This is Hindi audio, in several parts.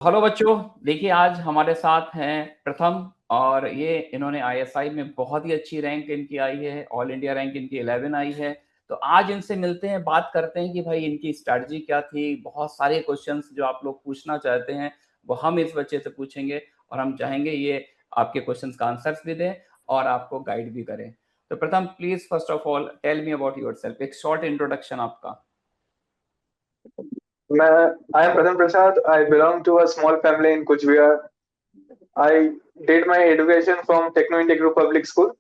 हेलो बच्चों, देखिए आज हमारे साथ हैं प्रथम। और ये इन्होंने आईएसआई में बहुत ही अच्छी रैंक इनकी आई है, ऑल इंडिया रैंक इनकी 11 आई है। तो आज इनसे मिलते हैं, बात करते हैं कि भाई इनकी स्ट्रैटेजी क्या थी। बहुत सारे क्वेश्चंस जो आप लोग पूछना चाहते हैं वो हम इस बच्चे से पूछेंगे, और हम चाहेंगे ये आपके क्वेश्चंस का आंसर्स भी दें और आपको गाइड भी करें। तो प्रथम, please first of all tell me about yourself, एक शॉर्ट इंट्रोडक्शन आपका। मैं I am Pratham Prasad. I belong to a small family in Kuchbihar. I did my education from Techno India Group Public School,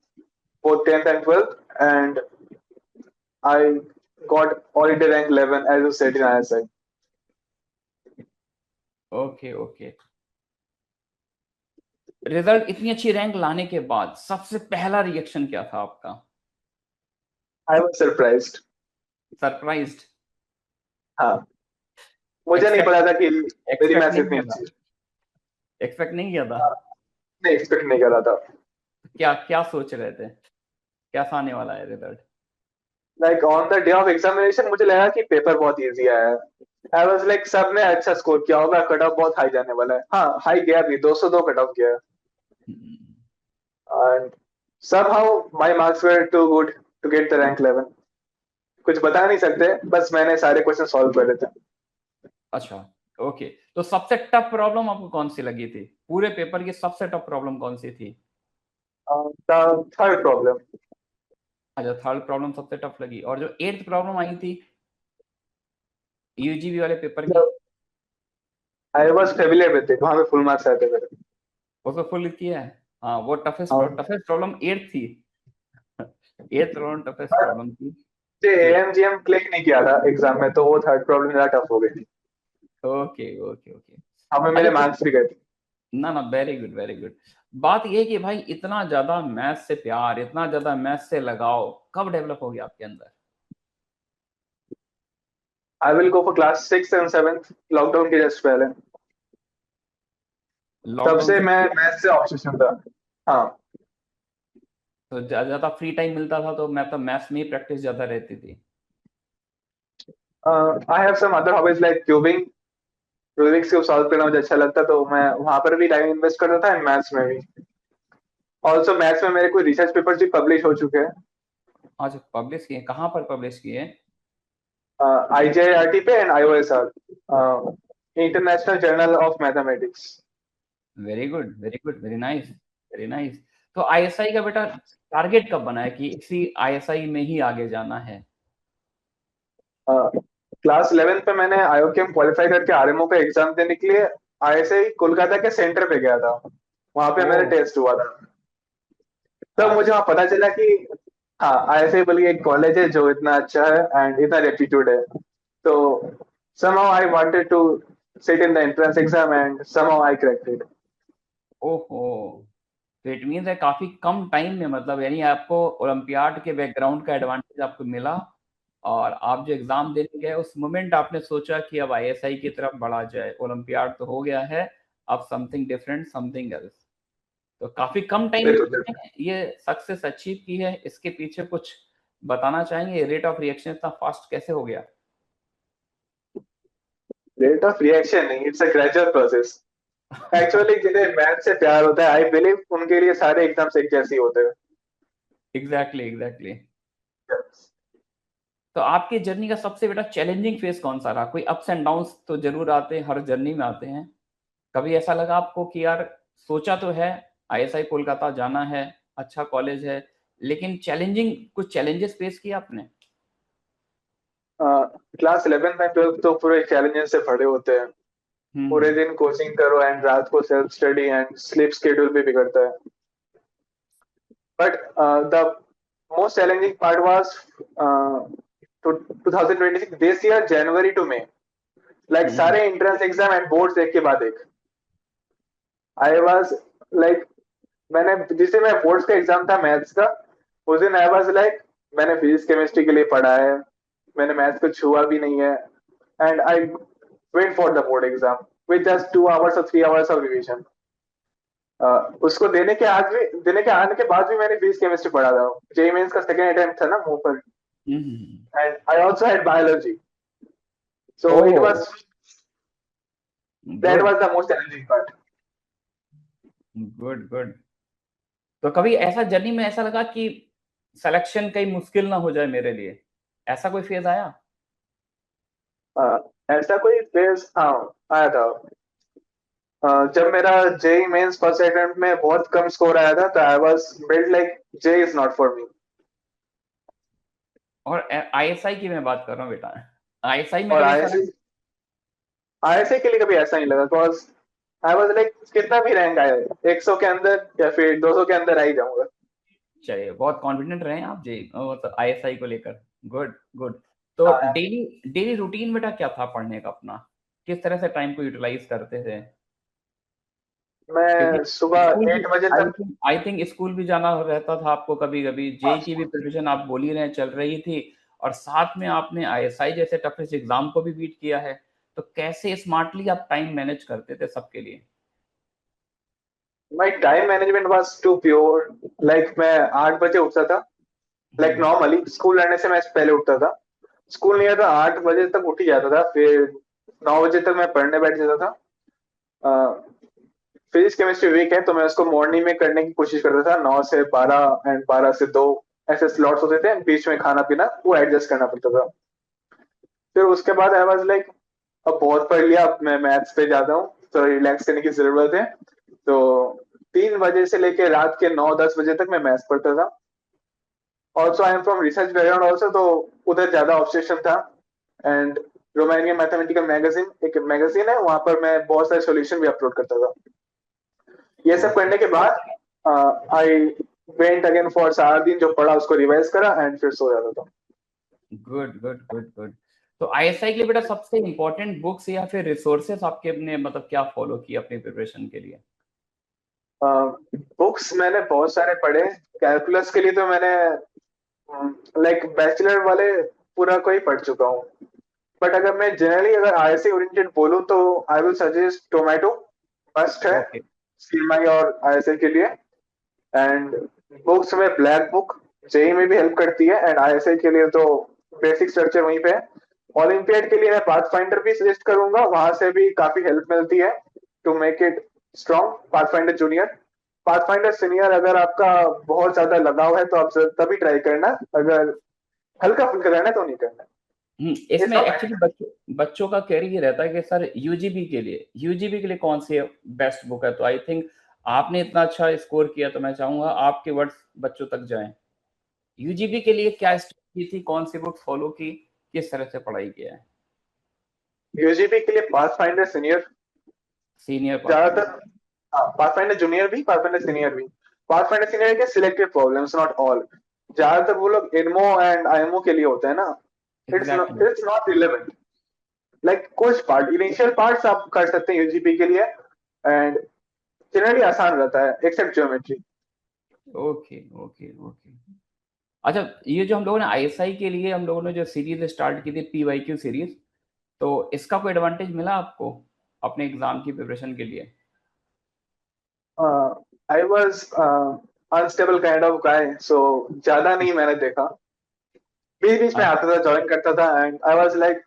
both 10th and 12th, and I got all India rank 11 as you said in ISI. Okay okay. Result इतनी अच्छी रैंक लाने के बाद सबसे पहला रिएक्शन क्या था आपका? I was surprised. सरप्राइज्ड? हाँ, मुझे नहीं एक्सपेक्ट पता था कि मेरी एक्सपेक्ट मैथ्स नहीं इतनी किया था? अच्छी है। एक्सपेक्ट नहीं किया था? हाँ, नहीं एक्सपेक्ट नहीं कर रहा था। क्या क्या सोच रहे थे, कैसा आने वाला है result? Like on the day of examination मुझे लगा कि पेपर बहुत इजी आया है। आई वाज लाइक सब ने अच्छा स्कोर किया होगा, कट ऑफ बहुत हाई जाने वाला है। हाँ, हाई गया भी, 202 कट ऑफ गया। And somehow my marks were too good to get the rank 11. कुछ बता नहीं सकते, बस मैंने सारे क्वेश्चन सॉल्व करे थे। अच्छा, ओके। तो सबसे टफ प्रॉब्लम आपको कौन सी लगी थी? पूरे पेपर की सबसे टफ प्रॉब्लम कौन सी थी? Third problem. अच्छा, थर्ड प्रॉब्लम सबसे टफ लगी। और जो एट्थ प्रॉब्लम आई थी यूजीबी वाले पेपर की, I was familiar with it, वहां पे फुल मार्क्स आए थे मेरे। उसको फुल किया है? हाँ, वो टफेस्ट हाँ, टफेस्ट प्रॉब्लम एट्थ थी। Eighth problem toughest but problem थी। मुझे जो एएमजीएम क्लिक नहीं किया था एग्जाम में, तो वो थर्ड प्रॉब्लम ज्यादा टफ हो गई थी। Okay okay okay. हमें अच्छा मेरे तो मार्क्स भी गए थे। ना ना, वेरी गुड वेरी गुड। बात ये है कि भाई इतना ज्यादा मैथ्स से प्यार, इतना ज्यादा मैथ्स से लगाव कब डेवलप हो गया आपके अंदर? I will go for class 6 and 7, lockdown के जस्ट पहले। तब लॉकडाउन से से? मैं मैथ से ऑब्सेशन था। हाँ। तो ज्यादा फ्री टाइम मिलता था तो मैं तो मैथ्स में ही प्रैक्टिस ज्यादा रहती थी। I have some other hobbies like cubing. Rubik's cube solve करना मुझे अच्छा लगता, तो मैं वहां पर भी टाइम इन्वेस्ट करता था, एंड मैथ्स में भी। ऑल्सो मैथ्स में मेरे कोई रिसर्च पेपर्स भी पब्लिश हो चुके हैं। अच्छा, पब्लिश किए? कहाँ पर पब्लिश किए? आईजीआईआरटी पे and IOSR, international journal of mathematics. Very good very good, very nice very nice. तो आईएसआई का बेटा टारगेट कब बना है कि इसी आईएसआई में ही आगे जाना है? क्लास 11 पे मैंने आईओकेम क्वालिफाई करके आरएमओ का एग्जाम देने के लिए आईएसआई कोलकाता के सेंटर पे गया था। वहां पे ओ, मेरा टेस्ट हुआ था। तब मुझे अच्छा। वहां पता चला कि हाँ, आईएसआई बोल के एक कॉलेज है जो इतना अच्छा है एंड इतना रेप्यूटेड है। तो somehow I wanted to sit in the entrance exam and somehow I cracked it. ओहो, तो इट मीन्स है काफी कम टाइम में, मतलब यानी आपको ओलंपियाड के बैकग्राउंड का एडवांटेज आपको मिला। और आप जो एग्जाम देने गए उस मोमेंट आपने सोचा कि अब आईएसआई की तरफ बढ़ा जाए, ओलंपियाड तो हो गया है, अब समथिंग डिफरेंट, समथिंग एल्स। तो काफी कम टाइम में बिल्कुल। आपने ये सक्सेस अचीव की है, इसके पीछे कुछ बताना चाहेंगे? रेट ऑफ रिएक्शन इतना फास्ट कैसे हो गया? रेट ऑफ रिएक्शन नहीं, it's a gradual process. Actually जिन्हें मैथ से प्यार होता है, आई बिलीव उनके लिए सारे एग्जाम्स एक जैसे ही होते हैं। Exactly exactly. तो आपकी जर्नी का सबसे बड़ा चैलेंजिंग फेज कौन सा रहा? कोई अप्स एंड डाउन्स तो जरूर आते हैं, हर जर्नी में आते हैं। कभी ऐसा लगा आपको कि यार, सोचा तो है आईएसआई कोलकाता जाना है, अच्छा कॉलेज है, लेकिन चैलेंजिंग कुछ चैलेंजेस फेस किया आपने? क्लास 11 एंड 12 तो पूरे चैलेंजेस से भरे होते हैं। पूरे हम्म। दिन कोचिंग करो एंड रात को self study and sleep schedule भी बिगड़ता है। But the most challenging part was 2026 this year January to May. Like hmm. सारे एंट्रेंस एग्जाम एंड बोर्ड्स एक के बाद एक। आई वाज लाइक, मैंने जिसे मैं बोर्ड्स का एग्जाम था मैथ्स का, उस दिन आई वाज लाइक मैंने फिजिक्स केमिस्ट्री के लिए पढ़ा है, मैंने मैथ्स को छुआ भी नहीं है, and I wait for the board exam with just 2 hours और 3 आवर्स ऑफ रिविजन। उसको देने के आने के बाद भी मैंने फिजिक्स केमिस्ट्री पढ़ा था। जेई मेंस का सेकंड अटेम्प्ट था ना मुंह पर। Hmm. And I also had biology, so oh, it was that good was the most challenging part. Good good. तो कभी ऐसा जर्नी में ऐसा लगा कि सिलेक्शन कहीं मुश्किल ना हो जाए मेरे लिए, ऐसा कोई फेज आया? ऐसा कोई फेज, हाँ, आया था। जब मेरा जेई मेंस फर्स्ट अटेम्प्ट में बहुत कम स्कोर आया था, तो I was build like JEE is not for me. और आईएसआई की मैं बात कर रहा हूँ बेटा, आईएसआई में और कभी ऐसा आईएसए, लगा? आईएसए के लिए कभी ऐसा नहीं लगा, बिकॉज आई वाज लाइक कितना भी रैंक आए, 100 के अंदर या फिर 200 के अंदर आ ही जाऊंगा। चलिए, बहुत कॉन्फिडेंट रहे आप जी तो आईएसआई को लेकर। Good good. तो हाँ, डेली डेली रूटीन बेटा क्या था पढ़ने का अपना? किस तरह से टाइम को यूटिलाइज करते थे? क्योंकि मैं सुबह स्कूल भी, 8 बजे तक। आई थिंक स्कूल भी जाना रहता था आपको कभी कभी, हाँ, जेई की भी प्रिपरेशन आप बोल ही रहे हैं चल रही थी, और साथ में आपने आईएसआई जैसे टफेस्ट एग्जाम को भी बीट किया है। तो कैसे स्मार्टली आप टाइम मैनेज करते थे सबके लिए? My time management was too pure. Like मैं 8 बजे उठता था। लाइक हम्म। नॉर्मली स्कूल रहने से मैं पहले उठता था। स्कूल नहीं आता, 8 बजे तक उठ ही जाता था। फिर 9 बजे तक मैं पढ़ने बैठ जाता था। फिजिक्स केमिस्ट्री वीक है, तो मैं उसको मॉर्निंग में करने की कोशिश करता था, 9 से 12 एंड 12 से 2 ऐसे स्लॉट्स होते थे। बीच में खाना पीना वो एडजस्ट करना पड़ता था। फिर उसके बाद आई वाज लाइक, अब बहुत पढ़ लिया, अब मैं मैथ्स पे जाता हूँ, तो रिलैक्स करने की जरूरत है। तो 3 बजे से लेके रात के 9-10 बजे तक मैं मैथ्स पढ़ता था। Also I am from research background also, तो उधर ज्यादा ऑब्सेशन था। एंड रोमानियन मैथमेटिकल मैगजीन, एक मैगजीन है, वहां पर मैं बहुत सारे सॉल्यूशन भी अपलोड करता था। ये सब ओके। करने के बाद आई वेंट अगेन फॉर 4 दिन, जो पढ़ा उसको रिवाइज करा एंड फिर सो जाता था। Good good good good. तो आईएसआई के लिए बेटा सबसे इंपॉर्टेंट बुक्स या फिर रिसोर्सेस आपके अपने मतलब क्या फॉलो किए अपनी प्रिपरेशन के लिए? बुक्स मैंने बहुत सारे पढ़े। कैलकुलस के लिए तो मैंने लाइक बैचलर वाले पूरा कोई पढ़ चुका हूँ। बट अगर मैं जनरली अगर आईएसए ओरिएंटेड बोलूँ, तो I will suggest tomato, must है ओके। सीएमआई और आईएसए के लिए। एंड बुक्स में ब्लैक बुक जेई में भी हेल्प करती है, एंड आईएसए के लिए तो बेसिक स्ट्रक्चर वहीं पे है। ओलंपियाड के लिए मैं पाथफाइंडर भी सजेस्ट करूंगा, वहां से भी काफी हेल्प मिलती है to make it strong. Pathfinder junior, Pathfinder senior अगर आपका बहुत ज्यादा लगाव है तो आप तभी ट्राई करना, अगर हल्का फुल्का करना है तो नहीं करना। इसमें इट्स नॉट। एक्चुअली बच्चों का क्वेरी ये रहता है कि सर यूजीबी के लिए कौन सी बेस्ट बुक है? तो आई थिंक आपने इतना अच्छा स्कोर किया, तो मैं चाहूंगा आपके वर्ड्स बच्चों तक जाएं। यूजीबी के लिए क्या स्ट्रेटजी थी, कौन सी बुक फॉलो की, किस तरह से पढ़ाई किया है? यूजीबी के लिए पाथफाइंडर सीनियर सीनियर ज्यादातर। पाथफाइंडर। हाँ, पाथफाइंडर जूनियर भी, पाथफाइंडर सीनियर भी। पाथफाइंडर सीनियर के सिलेक्टेड प्रॉब्लम्स, नॉट ऑल। ज्यादातर वो लोग इनमो एंड आईएमओ के लिए होते हैं ना। Exactly. It's not relevant. Like कुछ पार्ट, इनिशियल पार्ट्स आप कर सकते हैं यूजीपी के लिए, एंड जनरली आसान रहता है except geometry. Okay okay okay. अच्छा, ये जो हम लोगों ने आईएसआई के लिए हम लोगों ने जो सीरीज स्टार्ट की थी पीवाईक्यू सीरीज, तो इसका कोई एडवांटेज मिला आपको अपने एग्जाम की प्रिपरेशन के लिए? I was unstable kind of guy, so ज्यादा नहीं मैंने देखा। बीच बीच में आता था, ज्वाइन करता था, एंड आई वॉज लाइक,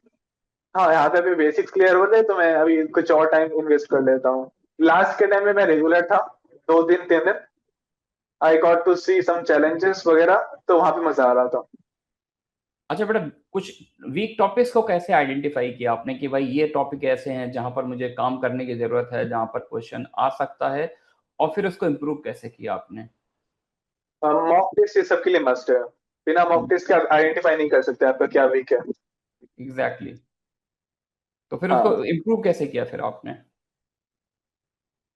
हाँ यहाँ पे अभी बेसिक्स क्लियर हो गए, तो मैं अभी कुछ और टाइम इन्वेस्ट कर लेता हूँ। लास्ट के टाइम में मैं रेगुलर था, 2 दिन 3 दिन। I got to see some challenges वगैरह, तो वहां पे मजा आ रहा था। अच्छा बेटा, कुछ वीक टॉपिक्स को कैसे आइडेंटिफाई किया आपने कि भाई ये टॉपिक ऐसे हैं जहां पर मुझे काम करने की जरूरत है, जहां पर क्वेश्चन आ सकता है, और फिर उसको इम्प्रूव कैसे किया आपने? मॉक टेस्ट ये सबके लिए मस्ट है। बिना मॉक टेस्ट के आप आइडेंटिफाई नहीं कर सकते आपका क्या वीक है। Exactly exactly. तो फिर उसको हाँ, इम्प्रूव कैसे किया फिर आपने?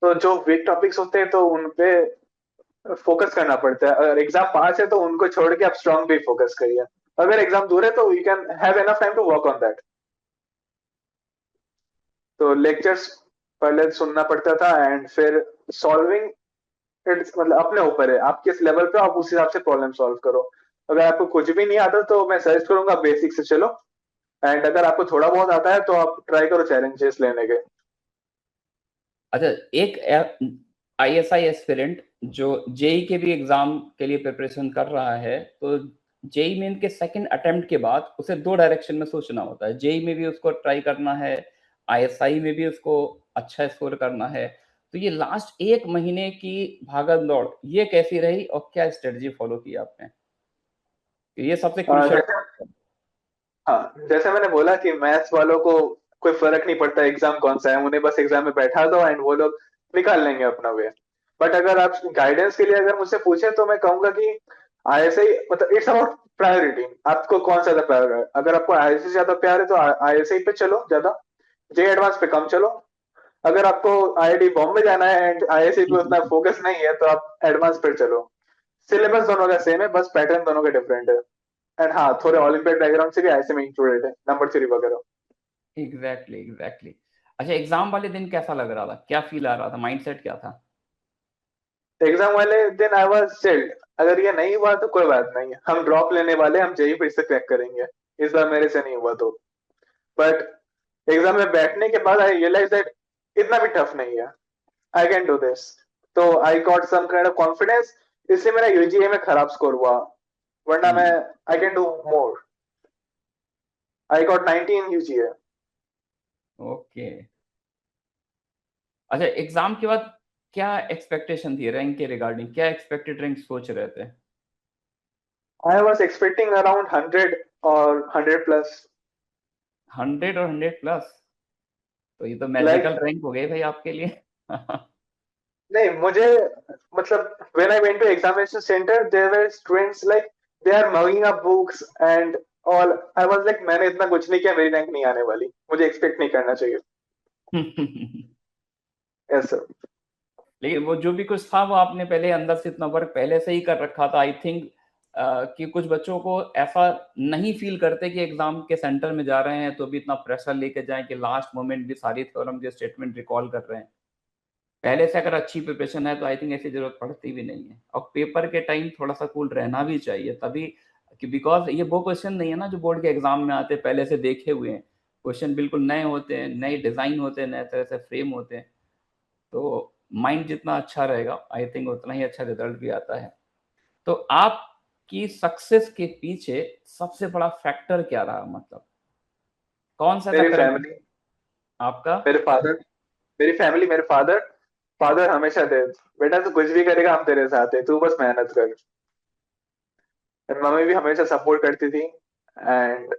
तो जो वीक टॉपिक्स होते हैं तो उनपे फोकस करना पड़ता है। अगर एग्जाम पास है तो उनको छोड़ के आप स्ट्रांग पे फोकस करिए। अगर एग्जाम दूर है तो you can have enough time to work on that. तो लेक्चर्स पहले सुनना पड़ता था, एंड फिर सॉल्विंग, इट्स मतलब अपने ऊपर है, आप किस लेवल पे हो, आप उस हिसाब से प्रॉब्लम सॉल्व करो। अगर आपको कुछ भी नहीं आता तो मैं सजेस्ट करूंगा बेसिक से चलो। एंड अगर आपको थोड़ा बहुत आता है तो आप ट्राई करो चैलेंजेस लेने के। अच्छा, एक आईएसआई एस्पिरेंट जो जेई के भी एग्जाम के लिए प्रिपरेशन कर रहा है, तो जेई मेन के सेकंड अटेम्प्ट के बाद उसे दो डायरेक्शन में सोचना होता है। जेई में भी उसको ट्राई करना है, आईएसआई में भी उसको अच्छा स्कोर करना है, तो ये लास्ट 1 महीने की भागम-दौड़ ये कैसी रही और क्या स्ट्रेटजी फॉलो की आपने? ये सबसे क्रूशियल जैसे हाँ, जैसे मैंने बोला कि मैथ्स वालों को कोई फर्क नहीं पड़ता एग्जाम कौन सा है, उन्हें बस एग्जाम में बैठा दो एंड वो लोग निकाल लेंगे अपना वे। बट अगर आप गाइडेंस के लिए अगर मुझसे पूछे तो मैं कहूंगा कि आईएसआई मतलब इट्स अबाउट प्रायोरिटी, आपको कौन सा ज्यादा प्यार है। अगर आपको आईएसआई ज्यादा प्यार है तो आईएसआई पे चलो ज्यादा, जे एडवांस पे कम चलो। अगर आपको आईआईटी बॉम्बे जाना है एंड आईएसआई पे उतना फोकस नहीं है तो आप एडवांस पे चलो। सिलेबस दोनों का सेम है, बस पैटर्न दोनों का डिफरेंट है। एंड हाँ, थोड़े ओलंपियाड बैकग्राउंड से भी ऐसे में इंक्लूडेड है, नंबर 3 वगैरह। Exactly, exactly. अच्छा, एग्ज़ाम वाले दिन कैसा लग रहा था? क्या फ़ील आ रहा था? माइंडसेट क्या था? एग्जाम वाले दिन आई वाज चिल्ड, अगर ये नहीं हुआ तो कोई बात नहीं है, हम ड्रॉप लेने वाले, हम जेई फिर से क्रैक करेंगे। इस बार मेरे से नहीं हुआ तो। बट एग्जाम में बैठने के बाद आई रियलाइज दैट इतना भी टफ नहीं है, आई कैन डू दिस। तो I got some kind of confidence, इसलिए मेरा यूजीए में खराब स्कोर हुआ, वरना मैं हुँ, I can do more. I got 19 UGA. Okay. अच्छा, एग्ज़ाम के बाद क्या एक्सपेक्टेशन थी रैंक के रिगार्डिंग? क्या एक्सपेक्टेड रैंक सोच रहे थे? आई वाज एक्सपेक्टिंग अराउंड 100 और 100 प्लस। 100 और 100 प्लस? तो ये तो लाइक मैजिकल रैंक हो गई भाई आपके लिए। नहीं, मुझे मतलब when I went to examination center there were students like they are mugging up books and all. I was like मैंने इतना कुछ नहीं किया, मेरी रैंक नहीं आने वाली, मुझे एक्सपेक्ट नहीं करना चाहिए। ऐसा। लेकिन वो जो भी कुछ था वो आपने पहले अंदर से इतना वर्क पहले से ही कर रखा था। आई थिंक कि कुछ बच्चों को ऐसा नहीं फील करते कि एग्जाम के सेंटर में जा रहे हैं तो भी इतना प्रेशर लेके जाएं कि लास्ट मोमेंट भी सारी थ्योरम के स्टेटमेंट रिकॉल कर रहे हैं। पहले से अगर अच्छी प्रिपरेशन है तो आई थिंक ऐसी जरूरत पड़ती भी नहीं है, और पेपर के टाइम थोड़ा सा कूल रहना भी चाहिए तभी कि बिकॉज ये वो क्वेश्चन नहीं है ना जो बोर्ड के एग्जाम में आते हैं पहले से देखे हुए हैं। क्वेश्चन बिल्कुल नए होते हैं, नए डिजाइन होते हैं, नए तरह से फ्रेम होते हैं। तो माइंड जितना अच्छा रहेगा आई थिंक उतना ही अच्छा रिजल्ट भी आता है। तो आपकी सक्सेस के पीछे सबसे बड़ा फैक्टर क्या रहा, मतलब कौन सा ऐसा मेरी करेक्ट फैमिली, आपका? मेरे फादर, मेरी फैमिली, मेरे फादर। फादर हमेशा थे, बेटा तू कुछ भी करेगा हम तेरे साथ है, तू बस मेहनत कर। एंड मम्मी भी हमेशा सपोर्ट करती थी। एंड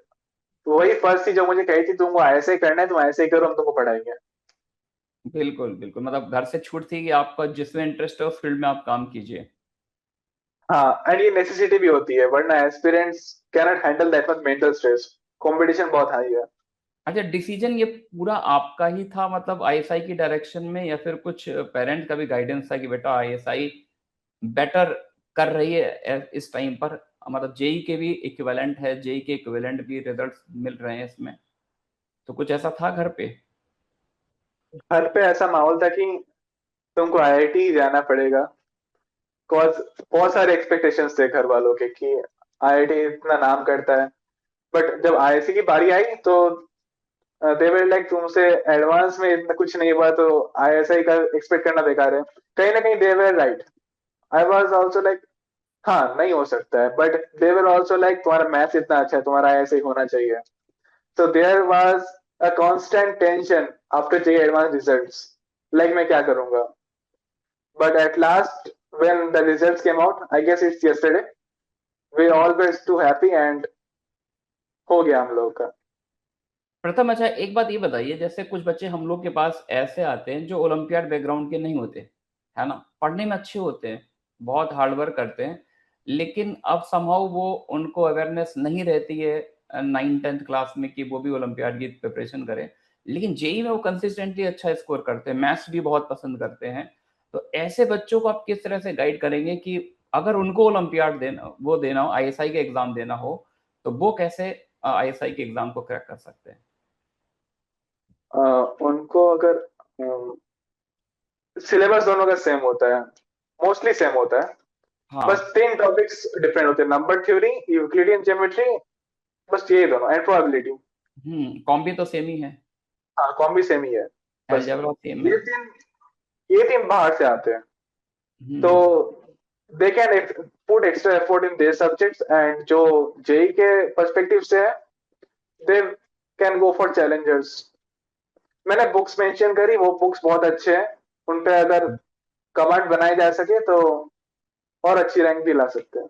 वही फर्स्ट थी जो मुझे कही थी तुमको ऐसे ही करना है, तुम ऐसे ही करो, हम तुमको पढ़ाएंगे। बिल्कुल बिल्कुल, मतलब घर से छूट थी कि आपका जिसमें इंटरेस्ट है उस फील्ड में आप काम कीजिए। हाँ, एंड ये नेसेसिटी भी होती है, वरना aspirants can not handle that much mental stress, competition बहुत हाई है। अच्छा, डिसीजन ये पूरा आपका ही था मतलब आईएसआई की डायरेक्शन में, या फिर कुछ पेरेंट का भी गाइडेंस था कि बेटा आईएसआई बेटर कर रही है इस टाइम पर, मतलब जेई के भी इक्विवेलेंट है, जेई के इक्विवेलेंट भी रिजल्ट्स मिल रहे हैं इसमें, तो कुछ ऐसा था घर पे? घर पे ऐसा माहौल था कि तुमको आईआईटी ही जाना पड़ेगा। कॉज बहुत सारे एक्सपेक्टेशंस थे घर वालों के कि आईआईटी इतना नाम करता है। बट जब आईआईसी की बारी आई तो दे वर लाइक तुमसे एडवांस में इतना कुछ नहीं हुआ तो आईएसआई का एक्सपेक्ट करना बेकार है। कहीं ना कहीं they were right. I was also like हाँ नहीं हो सकता है, but they were also like तुम्हारा मैथ्स इतना अच्छा है, तुम्हारा आईएसआई होना चाहिए। So there was a constant tension after JEE advanced results. Like मैं क्या करूंगा? But at last, when the results came out, I guess it's yesterday, we all were too happy and हो गया हम लोगों का। प्रथम, अच्छा एक बात ये बताइए, जैसे कुछ बच्चे हम लोग के पास ऐसे आते हैं जो ओलंपियाड बैकग्राउंड के नहीं होते, है ना, पढ़ने में अच्छे होते हैं, बहुत हार्ड वर्क करते हैं, लेकिन अब समहाउ वो उनको अवेयरनेस नहीं रहती है 9th-10th क्लास में कि वो भी ओलंपियाड की प्रिपरेशन करें, लेकिन जेई में वो कंसिस्टेंटली अच्छा स्कोर करते हैं, मैथ्स भी बहुत पसंद करते हैं। तो ऐसे बच्चों को आप किस तरह से गाइड करेंगे कि अगर उनको ओलंपियाड देना हो, आईएसआई के एग्जाम देना हो, तो वो कैसे आईएसआई के एग्जाम को क्रैक कर सकते हैं? उनको अगर सिलेबस दोनों का सेम होता है, मोस्टली सेम होता है। बस हाँ। 3 टॉपिक्स डिफरेंट होते हैं, नंबर थ्योरी, यूक्लिडियन ज्योमेट्री, बस यही दोनों, एंड प्रोबेबिलिटी। कॉम्बी तो सेम ही है, हाँ, कॉम भी सेम ही है। बस अलजेब्रा सेम है। ये तीन ये तीन बाहर से आते हैं। तो hmm. They can put extra effort in their subjects, and जो जेई के पर्सपेक्टिव से है, they can go for challengers. मैंने बुक्स मेंशन करी, वो बुक्स बहुत अच्छे हैं, उन पे अगर कमांड बनाई जा सके तो और अच्छी रैंक भी ला सकते हैं।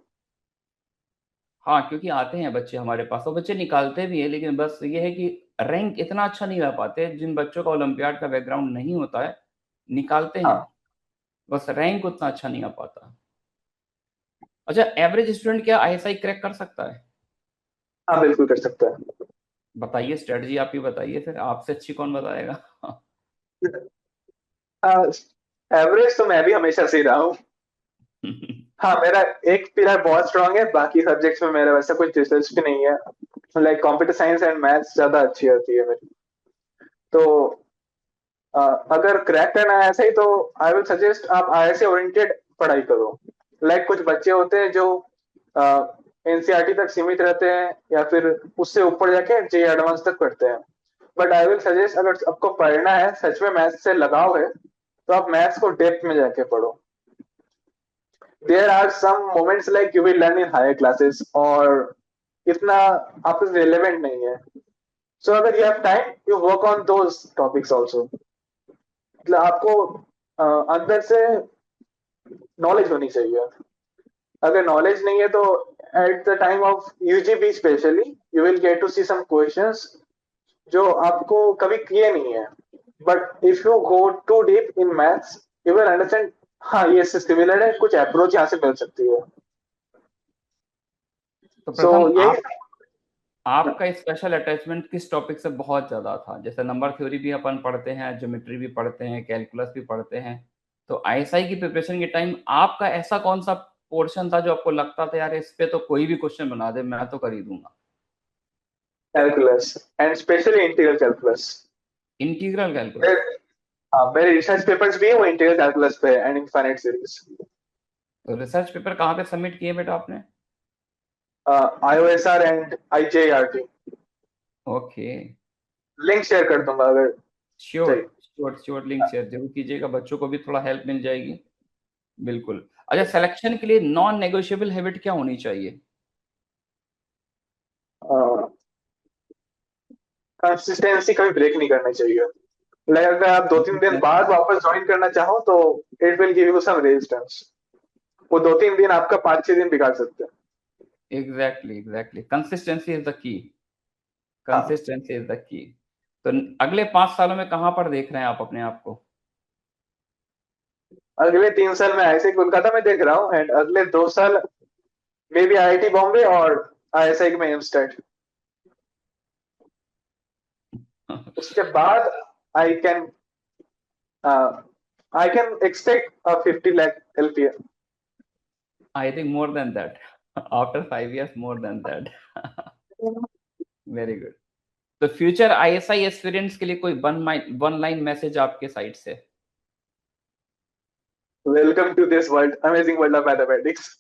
हाँ, क्योंकि आते हैं बच्चे हमारे पास, और बच्चे निकालते भी है, लेकिन बस ये है कि रैंक इतना अच्छा नहीं ला पाते। जिन बच्चों का ओलंपियाड का बैकग्राउंड नहीं होता है, निकालते हैं, हाँ। बस रैंक उतना अच्छा नहीं आ पाता। अच्छा, एवरेज स्टूडेंट क्या आईएसआई क्रैक कर सकता है? हाँ बिल्कुल कर सकते हैं। बताइए, स्ट्रेटजी आप ही बताइए, फिर आपसे अच्छी कौन बताएगा? एवरेज तो मैं भी हमेशा से ही रहा हूँ। हाँ, मेरा एक पिलर बहुत स्ट्रांग है, बाकी सब्जेक्ट्स में मेरा वैसा कुछ दिलचस्पी नहीं है। Like computer science and maths ज्यादा अच्छी होती है मेरी। तो अगर क्रैक करना है ऐसे ही तो आई विल सजेस्ट आप आईएसए ओरिएंटेड पढ़ाई करो। लाइक कुछ बच्चे होते हैं जो एनसीईआरटी तक सीमित रहते हैं या फिर उससे ऊपर जाके जे एडवांस तक पढ़ते हैं। बट आई विल सजेस्ट, अगर आपको पढ़ना है, सच में मैथ्स से लगाव है, तो आप मैथ्स को डेप्थ में जाके पढ़ो। There are some moments like you will learn in higher classes और इतना आपके रिलेवेंट नहीं है। सो अगर you have time, you work on those topics also. मतलब आपको अंदर से नॉलेज होनी चाहिए। अगर नॉलेज नहीं है तो at the time of UGB specially you will get to see some questions जो आपको कभी किए नहीं है। But if you go too deep in maths you will understand, हाँ ये सिमिलर है, कुछ अप्रोच यहाँ से मिल सकती है। तो सो प्रथम, यही। आपका स्पेशल अटैचमेंट किस टॉपिक से बहुत ज़्यादा था? जैसे नंबर थ्योरी भी अपन पढ़ते हैं, ज्योमेट्री भी पढ़ते हैं, कैलकुलस भी पढ़ते हैं, तो आईएसआई की प्रिपरेशन के टाइम आपका ऐसा कौन सा पोर्शन था जो आपको लगता था यार इस पे तो कोई भी क्वेश्चन बना दे मैं तो कर ही दूंगा? Calculus and specially integral calculus. Integral calculus. हाँ, मेरे रिसर्च पेपर्स भी है वो इंटीग्रल कैलकुलस पे एंड इनफाइनाइट सीरीज। तो रिसर्च पेपर कहाँ पे सबमिट किए बेटा आपने? आईओएसआर एंड आईजेआरटी। ओके। लिंक शेयर कर दूंगा अगर श्योर चाहिए। श्योर श्योर, लिंक शेयर जरूर कीजिएगा, बच्चों को भी थोड़ा हेल्प मिल जाएगी। बिल्कुल। अच्छा, सिलेक्शन के लिए नॉन नेगोशिएबल हैबिट क्या होनी चाहिए? कंसिस्टेंसी कभी ब्रेक नहीं करना चाहिए। लाइक अगर आप 2-3 दिन बाद वापस ज्वाइन करना चाहो तो it will give you some resistance. वो 2-3 दिन आपका 5-6 दिन बिगाड़ सकते हैं। Exactly exactly, consistency is the key. हाँ। कंसिस्टेंसी इज द की। तो अगले 5 सालों में कहाँ पर देख रहे हैं आप अपने आप को? अगले 3 साल में ऐसे ही कोलकाता में देख रहा हूँ एंड अगले 2 साल मे बी आईआईटी बॉम्बे और आईएसआई में एमस्टेट। उसके बाद I can I can expect 50 lakh LPA. I think more than that. After 5 years, more than that. Very good. तो फ्यूचर आईएसआई एस्पिरेंट्स के लिए कोई वन लाइन मैसेज आपके साइड से? Welcome to this world, amazing world of mathematics.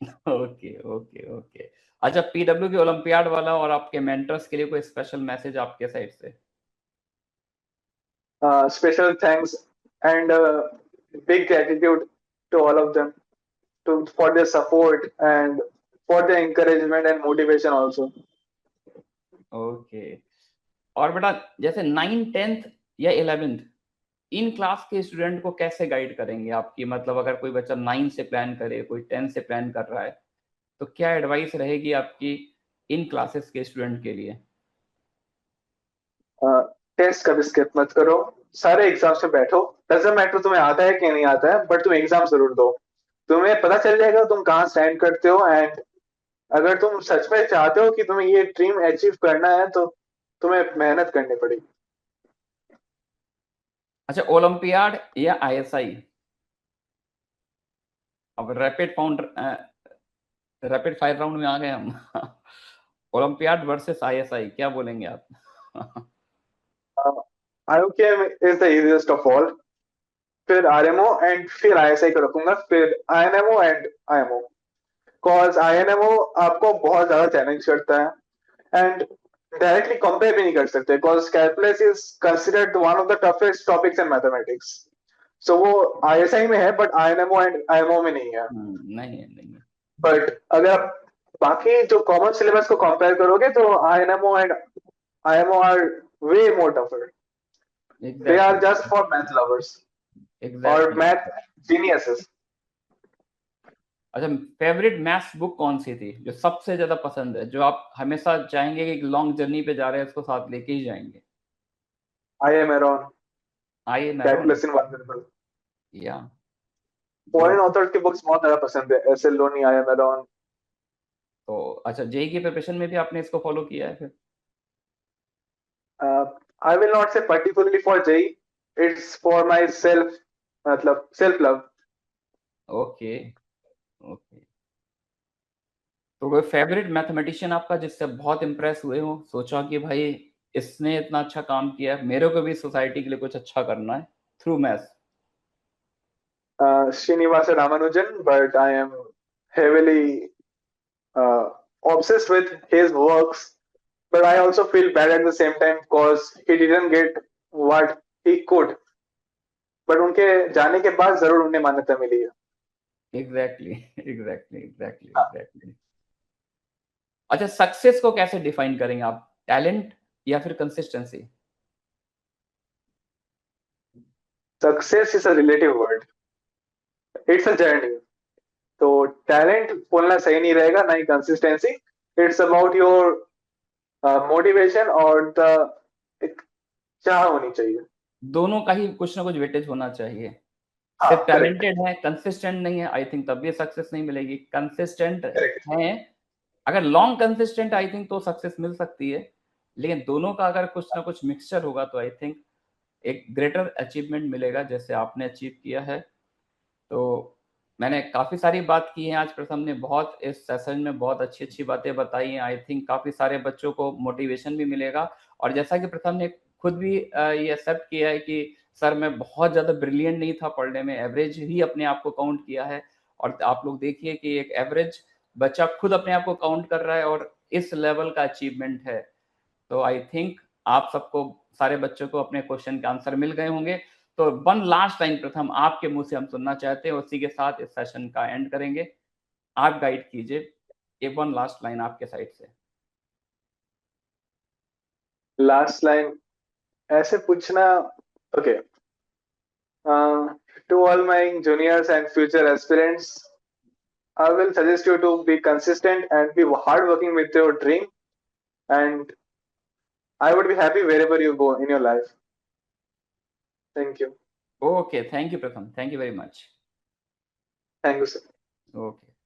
Okay okay okay. अच्छा, पीडब्ल्यू के ओलंपियाड वाला और आपके मेंटर्स के लिए कोई स्पेशल मैसेज आपके साइड से? Special thanks and big gratitude to all of them for their support and for their encouragement and motivation also. Okay. और बेटा, जैसे 9th 10th या 11th, इन क्लास के स्टूडेंट को कैसे गाइड करेंगे आपकी? मतलब अगर कोई बच्चा 9 से प्लान करे, कोई 10 से प्लान कर रहा है, तो क्या एडवाइस रहेगी आपकी इन क्लासेस के स्टूडेंट के लिए? टेस्ट कभी स्किप मत करो, सारे एग्जाम्स में बैठो। डजंट मैटर तुम्हें आता है कि नहीं आता है, बट तुम एग्जाम जरूर दो। तुम्हें पता चल जाएगा तुम कहाँ स्टैंड करते हो एंड अगर तुम सच में चाहते हो कि तुम्हें ये ड्रीम अचीव करना है तो तुम्हें मेहनत करनी पड़ेगी। अच्छा, ओलंपियाड या आईएसआई? अब रैपिड फायर राउंड में आ गए हम। ओलंपियाड वर्सेस आईएसआई, क्या बोलेंगे आप? IOQM is the easiest of all, फिर आरएमओ एंड फिर आईएसआई को रखूंगा, फिर INMO and IMO. Cause INMO आपको बहुत ज्यादा चैलेंज करता है एंड डायरेक्टली कंपेयर भी नहीं कर सकते cause calculus is considered one of the toughest topics in mathematics. So वो आईएसआई में है बट आईएनएमओ एंड आईएमओ में नहीं है। नहीं है, नहीं है। बट अगर आप बाकी जो कॉमन सिलेबस को कंपेयर करोगे तो INMO and IMO are way more tougher. They are exactly just for math lovers or exactly math geniuses. अच्छा, फेवरेट मैथ्स बुक कौन सी थी जो सबसे ज्यादा पसंद है, जो आप हमेशा चाहेंगे कि लॉन्ग जर्नी पे जा रहे हैं उसको साथ लेके ही जाएंगे? I am Aaron, I am Aaron. Calculus in One Variable. या फॉरेन गुड। ऑथर्स की बुक्स बहुत ज्यादा पसंद है, S L Loni, I am Aaron. तो अच्छा, जेई की प्रिपरेशन में भी आपने इसको फॉलो किया है फिर? I will not say particularly for JEE, it's for myself, मतलब सेल्फ लव। Okay okay. तो कोई फेवरेट मैथमेटिशियन आपका जिससे बहुत इम्प्रेस हुए हो, सोचा कि भाई इसने इतना अच्छा काम किया है, मेरे को भी सोसाइटी के लिए कुछ अच्छा करना है through maths? Srinivasa Ramanujan, but I am heavily obsessed with his works. But I also feel bad at the same time because he didn't get what he could. But उनके जाने के बाद जरूर उन्हें मान्यता मिली है। एग्जैक्टली एग्जैक्टली एग्जैक्टली हाँ, एग्जैक्टली। अच्छा, सक्सेस को कैसे डिफाइन करेंगे आप, टैलेंट या फिर consistency? Success is a relative word, it's a journey. तो टैलेंट बोलना सही नहीं रहेगा, ना ही consistency. It's about your motivation और द एक चाह होनी चाहिए। दोनों का ही कुछ ना कुछ वेटेज होना चाहिए। हाँ, सिर्फ करेक्ट टैलेंटेड है, कंसिस्टेंट नहीं है, आई थिंक तब भी सक्सेस नहीं मिलेगी। Consistent correct. है, अगर लॉन्ग कंसिस्टेंट आई थिंक तो सक्सेस मिल सकती है, लेकिन दोनों का अगर कुछ ना कुछ मिक्सचर होगा तो आई थिंक एक ग्रेटर अचीवमेंट मिलेगा, जैसे आपने अचीव किया है। तो मैंने काफ़ी सारी बात की है आज, प्रथम ने बहुत इस सेशन में बहुत अच्छी-अच्छी बातें बताई हैं। आई थिंक काफ़ी सारे बच्चों को मोटिवेशन भी मिलेगा, और जैसा कि प्रथम ने खुद भी ये एक्सेप्ट किया है कि सर मैं बहुत ज़्यादा ब्रिलियंट नहीं था पढ़ने में, एवरेज ही अपने आप को काउंट किया है। और आप लोग देखिए कि एक एवरेज बच्चा खुद अपने आप को काउंट कर रहा है और इस लेवल का अचीवमेंट है। तो आई थिंक आप सबको, सारे बच्चों को अपने क्वेश्चन के आंसर मिल गए होंगे। तो वन लास्ट लाइन प्रथम आपके मुंह से हम सुनना चाहते हैं, उसी के साथ इस सेशन का एंड करेंगे। आप गाइड कीजिए, एक वन लास्ट लाइन आपके साइड से। लास्ट लाइन ऐसे पूछना। Okay, to all my juniors and future aspirants, I will suggest you to be consistent and be hardworking with your dream, and I would be happy wherever you go in your life. Thank you. Okay, thank you Pratham, thank you very much. Thank you, sir. Okay.